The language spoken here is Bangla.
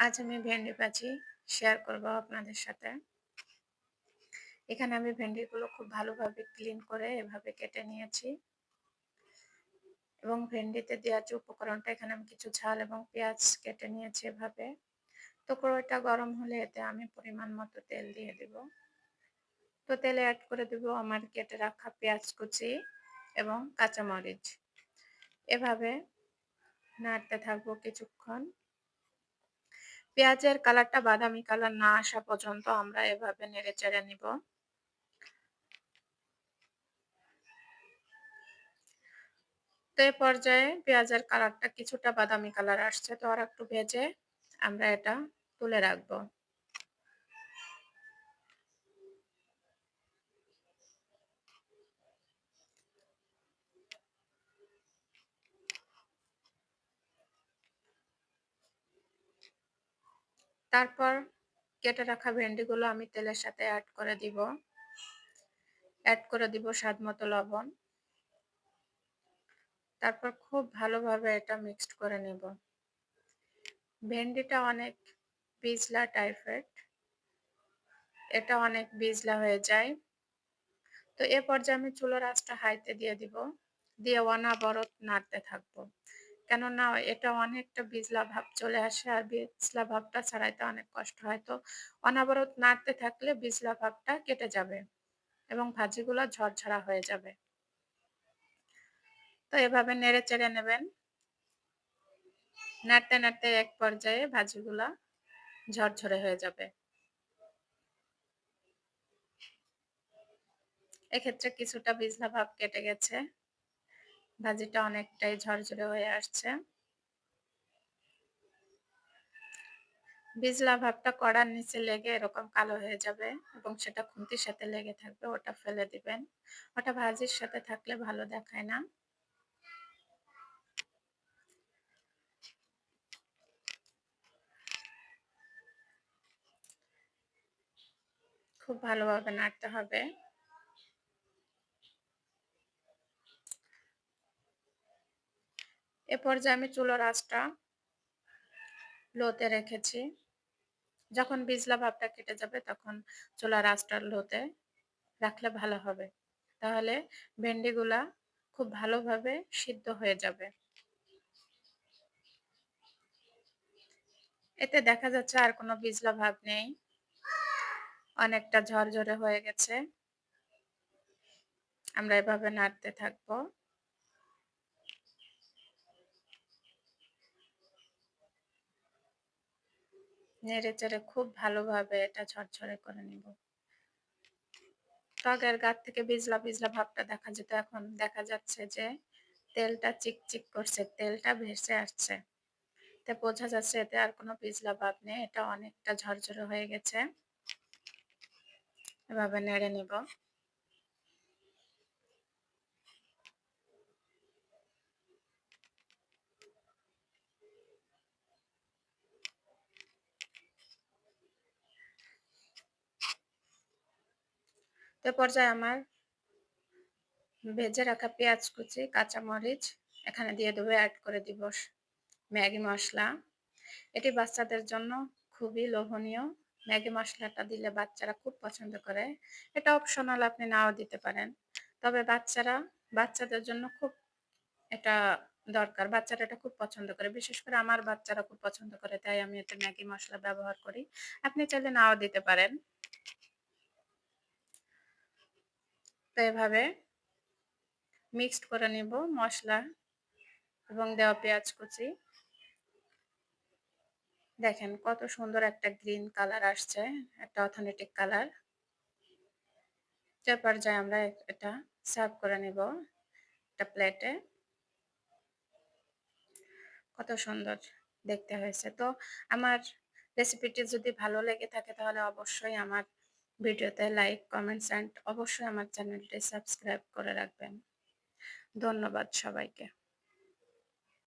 আজ আমি ভেন্ডি ভাজি শেয়ার করব আপনাদের সাথে। এখানে আমি ভেন্ডিগুলো খুব ভালোভাবে ক্লিন করে এভাবে কেটে নিয়েছি এবং ভেন্ডিতে দেওয়ার যে উপকরণটা এখানে আমি কিছু ঝাল এবং পেঁয়াজ কেটে নিয়েছি এভাবে। তো কড়াইটা গরম হলে এতে আমি পরিমাণ মতো তেল দিয়ে দিব। তো তেলে অ্যাড করে দিব আমার কেটে রাখা পেঁয়াজ কুচি এবং কাঁচামরিচ। এভাবে নাড়তে থাকবো কিছুক্ষণ। পেঁয়াজের কালারটা বাদামি কালার না আসা পর্যন্ত আমরা এভাবে নেড়ে চেড়ে নিব। তো এই পর্যায়ে পেঁয়াজের কালারটা কিছুটা বাদামি কালার আসছে, তো আর একটু ভেজে আমরা এটা তুলে রাখবো। তারপর কেটে রাখা ভেন্ডিগুলো আমি তেলের সাথে অ্যাড করে দিব। স্বাদ মতো লবণ। তারপর খুব ভালোভাবে এটা মিক্সড করে নেব। ভেন্ডিটা অনেক পিছলা টাইপের, এটা অনেক পিছলা হয়ে যায়। তো এ পর্যায়ে আমি চুলার আঁচটা হাইতে দিয়ে দিব, দিয়ে অনবরত নাড়তে থাকবো। কেননা এটা অনেকটা বিজলা ভাব চলে আসে আর বিজলা ভাবটা ছাড়াইতে অনেক কষ্ট হয়। তো অনবরত নাড়তে থাকলে বিজলা ভাবটা কেটে যাবে এবং ভাজিগুলো ঝরঝরা হয়ে যাবে। তো এভাবে নেড়ে চেড়ে নেবেন। নাড়তে নাড়তে এক পর্যায়ে ভাজিগুলা ঝরঝরে হয়ে যাবে। এক্ষেত্রে কিছুটা বিজলা ভাব কেটে গেছে, ভাজিটা অনেকটাই ঝরঝরে হয়ে আসছে। বিজলা ভাবটা কড়ার নিচে লেগে এরকম কালো হয়ে যাবে এবং সেটা খুন্তির সাথে লেগে থাকবে, ওটা ফেলে দিবেন। ওটা ভাজির সাথে থাকলে ভালো দেখায় না। খুব ভালোভাবে নাড়তে হবে। এ পর্যায়ে আমি চুলার আঁচটা লোতে রেখেছি। যখন বিজলা ভাবটা কেটে যাবে তখন চুলার আঁচটা লোতে রাখলে ভালো হবে। তাহলে ভেন্ডিগুলা খুব ভালোভাবে সিদ্ধ হয়ে যাবে। এতে দেখা যাচ্ছে আর কোনো বিজলা ভাব নেই, অনেকটা ঝরঝরে হয়ে গেছে। আমরা এভাবে নাড়তে থাকবো। নেড়ে চেড়ে খুব ভালোভাবে এটা ঝরঝরে করে নিব। ত্বকের গা থেকে বিজলা বিজলা ভাবটা দেখা যেত, এখন দেখা যাচ্ছে যে তেলটা চিকচিক করছে, তেলটা ভেসে আসছে। তে বোঝা যাচ্ছে এতে আর কোনো বিজলা ভাব নেই, এটা অনেকটা ঝরঝরে হয়ে গেছে। এভাবে নেড়ে নিব। তো পর্যায়ে আমার ভেজে রাখা পেঁয়াজ কুচি, কাঁচামরিচ এখানে দিয়ে দেবো, অ্যাড করে দিব ম্যাগি মশলা। এটি বাচ্চাদের জন্য খুবই লোভনীয়। ম্যাগি মশলাটা দিলে বাচ্চারা খুব পছন্দ করে। এটা অপশনাল, আপনি নাও দিতে পারেন। তবে বাচ্চাদের জন্য খুব এটা দরকার। বাচ্চারা এটা খুব পছন্দ করে। বিশেষ করে আমার বাচ্চারা খুব পছন্দ করে, তাই আমি এতে ম্যাগি মশলা ব্যবহার করি। আপনি চাইলে নাও দিতে পারেন। তো এভাবে মিক্সড করে নিব মশলা এবং দেওয়া পেঁয়াজ কুচি। দেখেন কত সুন্দর একটা গ্রিন কালার আসছে, একটা অথেন্টিক কালার। যে পর্যায়ে আমরা এটা সার্ভ করে নিব একটা প্লেটে। কত সুন্দর দেখতে হয়েছে। তো আমার রেসিপিটি যদি ভালো লেগে থাকে তাহলে অবশ্যই আমার ভিডিওতে লাইক, কমেন্টস অ্যান্ড অবশ্যই আমার চ্যানেলটি সাবস্ক্রাইব করে রাখবেন। ধন্যবাদ সবাইকে।